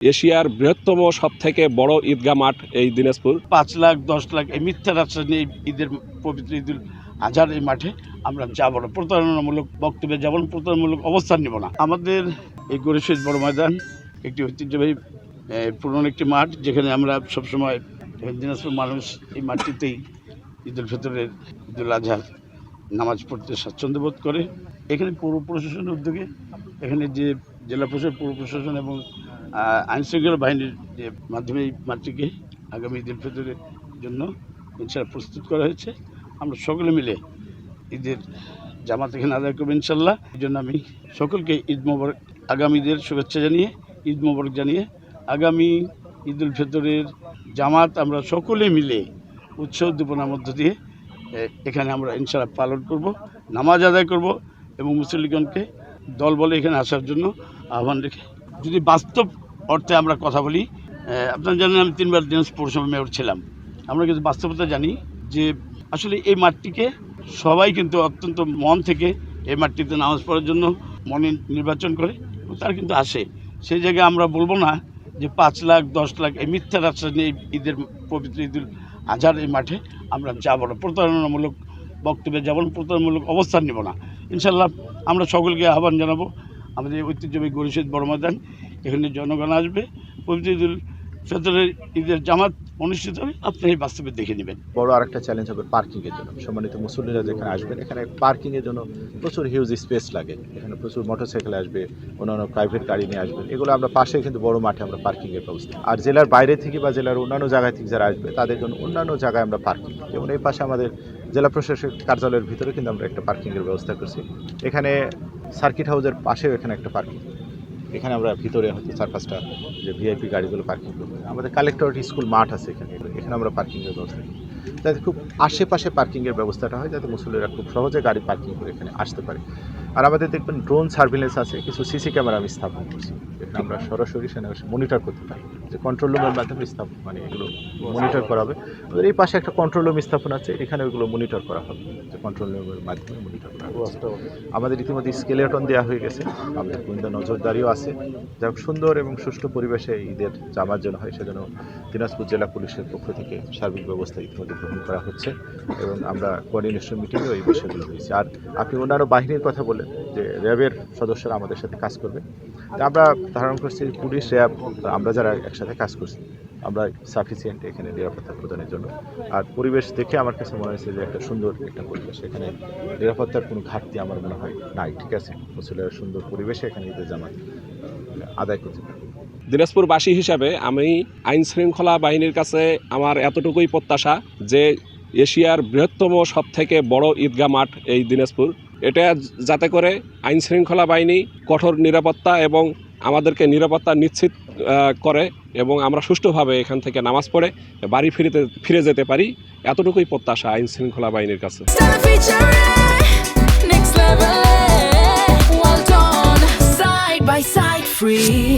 এশিয়ার বৃহত্তম সবথেকে বড় ঈদগাহ মাঠ এই দিনাজপুর। 5 লাখ 10 লাখ এই মিথ্যা রাস্তা নিয়ে ঈদের পবিত্র ঈদুল আজহার এই মাঠে আমরা যাব না, প্রতারণামূলক বক্তব্যে যাব না, প্রতারণামূলক অবস্থান নেব না। আমাদের এই গরিব বড় ময়দান একটি ঐতিহ্যবাহী পুরনো একটি মাঠ, যেখানে আমরা সবসময় দিনাজপুর মানুষ এই মাঠটিতেই ঈদুল ফিতরের ঈদুল আজহার নামাজ পড়তে স্বাচ্ছন্দ্য বোধ করে। এখানে পৌর প্রশাসনের উদ্যোগে এখানে যে জেলা প্রশাসন, পৌর প্রশাসন এবং আইনশৃঙ্খলা বাহিনীর যে মাধ্যমে এই মাঠটিকে আগামী ঈদুল ফিতরের জন্য ইনশাআল্লাহ প্রস্তুত করা হয়েছে। আমরা সকলে মিলে ঈদের জামাত এখানে আদায় করবো ইনশাল্লাহ। এই জন্য আমি সকলকে ঈদ মোবারক, আগামী ঈদের শুভেচ্ছা জানিয়ে, ঈদ মোবারক জানিয়ে আগামী ঈদুল ফিতরের জামাত আমরা সকলে মিলে উৎসব উদ্দীপনার মধ্য দিয়ে এখানে আমরা ইনশাআল্লাহ পালন করব, নামাজ আদায় করব এবং মুসল্লিগণকে দল বলে এখানে আসার জন্য আহ্বান রেখে, যদি বাস্তব অর্থে আমরা কথা বলি, আপনারা জানেন আমি 3 বার দিনাজপুর পৌরসভা মেয়র ছিলাম। আমরা কিন্তু বাস্তবতা জানি যে আসলে এই মাঠটিকে সবাই কিন্তু অত্যন্ত মন থেকে এই মাঠটিতে নামাজ পড়ার জন্য মনে নির্বাচন করে, তার কিন্তু আসে। সেই জায়গায় আমরা বলবো না যে 5 লাখ 10 লাখ এই মিথ্যা রাস্তা নিয়ে ঈদের পবিত্র ঈদুল আজহার এই মাঠে আমরা যাব না, প্রতারণামূলক বক্তব্যে যাব না, প্রতারণামূলক অবস্থান নেব না। ইনশাল্লাহ আমরা সকলকে আহ্বান জানাবো, আমাদের ঐতিহ্যবাহী গরিব বড় ময়দান, এখানে জনগণ আসবে, পবিত্র ঈদুল ফিতরের ঈদের জামাত অনুষ্ঠিত হবে, আপনি এই বাস্তবে দেখে নেবেন। বড় আরেকটা চ্যালেঞ্জ হবে পার্কিংয়ের জন্য। সম্মানিত মুসল্লিরা যেখানে আসবেন, এখানে পার্কিংয়ের জন্য প্রচুর হিউজ স্পেস লাগে। এখানে প্রচুর মোটরসাইকেল আসবে, অন্যান্য প্রাইভেট গাড়ি নিয়ে আসবেন। এগুলো আমরা পাশে কিন্তু বড় মাঠে আমরা পার্কিংয়ের ব্যবস্থা, আর জেলার বাইরে থেকে বা জেলার অন্যান্য জায়গা থেকে যারা আসবে তাদের জন্য অন্যান্য জায়গায় আমরা পার্কিং, যেমন এই পাশে আমাদের জেলা প্রশাসক কার্যালয়ের ভিতরে কিন্তু আমরা একটা পার্কিংয়ের ব্যবস্থা করছি। এখানে সার্কিট হাউসের পাশেও এখানে একটা পার্কিং, এখানে আমরা ভিতরে হয়তো 4-5টা যে ভিআইপি গাড়িগুলো পার্কিং করবো। আমাদের কালেক্টরেট স্কুল মাঠ আছে এখানে, এখানে আমরা পার্কিংয়ের ব্যবস্থা করি, যাতে খুব আশেপাশে পার্কিংয়ের ব্যবস্থাটা হয়, যাতে মুসল্লিরা খুব সহজে গাড়ি পার্কিং করে এখানে আসতে পারে। আর আমাদের দেখবেন ড্রোন সার্ভিলেন্স আছে, কিছু সিসি ক্যামেরা আমি স্থাপন করছি, এখানে আমরা সরাসরি সেখানে মনিটর করতে পারি, যে কন্ট্রোল রুমের মাধ্যমে স্থাপন মানে এগুলো মনিটর করা হবে। আমাদের এই পাশে একটা কন্ট্রোল রুম স্থাপন আছে, এখানে ওইগুলো মনিটর করা হবে, যে কন্ট্রোল রুমের মাধ্যমে মনিটর করা হবে। আমাদের ইতিমধ্যে স্কেলেটন দেওয়া হয়ে গেছে, আমাদের গোয়েন্দা নজরদারিও আছে, যা সুন্দর এবং সুষ্ঠু পরিবেশে ঈদের জামাত যেন হয় সেজন্য দিনাজপুর জেলা পুলিশের পক্ষ থেকে সার্বিক ব্যবস্থা ইতিমধ্যে গ্রহণ করা হচ্ছে এবং আমরা কোঅর্ডিনেশন মিটিংয়েও এই বিষয়গুলো হয়েছে। আর আপনি অন্যান্য বাহিনীর কথা বলেন যে র্যাবের সদস্যরা আমাদের সাথে কাজ করবে, আমরা ধারণা করছি পুলিশ, র্যাব, আমরা যারা একসাথে কাজ করছি আমরা সাফিসিয়েন্ট এখানে নিরাপত্তা প্রদানের জন্য। আর পরিবেশ দেখে আমার কাছে মনে হয়েছে যে একটা সুন্দর একটা পরিবেশ, এখানে নিরাপত্তার কোনো ঘাটতি আমার মনে হয় নাই। ঠিক আছে, মুসল্লিরা সুন্দর পরিবেশে এখানে ঈদের জামাত আদায় করতে পারে। দিনাজপুরবাসী হিসাবে আমি আইন শৃঙ্খলা বাহিনীর কাছে আমার এতটুকুই প্রত্যাশা যে এশিয়ার বৃহত্তম সবথেকে বড় ঈদগাহ মাঠ এই দিনাজপুর, এটা যাতে করে আইন শৃঙ্খলা বাহিনী কঠোর নিরাপত্তা এবং আমাদেরকে নিরাপত্তা নিশ্চিত করে এবং আমরা সুষ্ঠুভাবে এখান থেকে নামাজ পড়ে বাড়ি ফিরে যেতে পারি, এতটুকুই প্রত্যাশা আইন শৃঙ্খলা বাহিনীর কাছে। Side by side, free.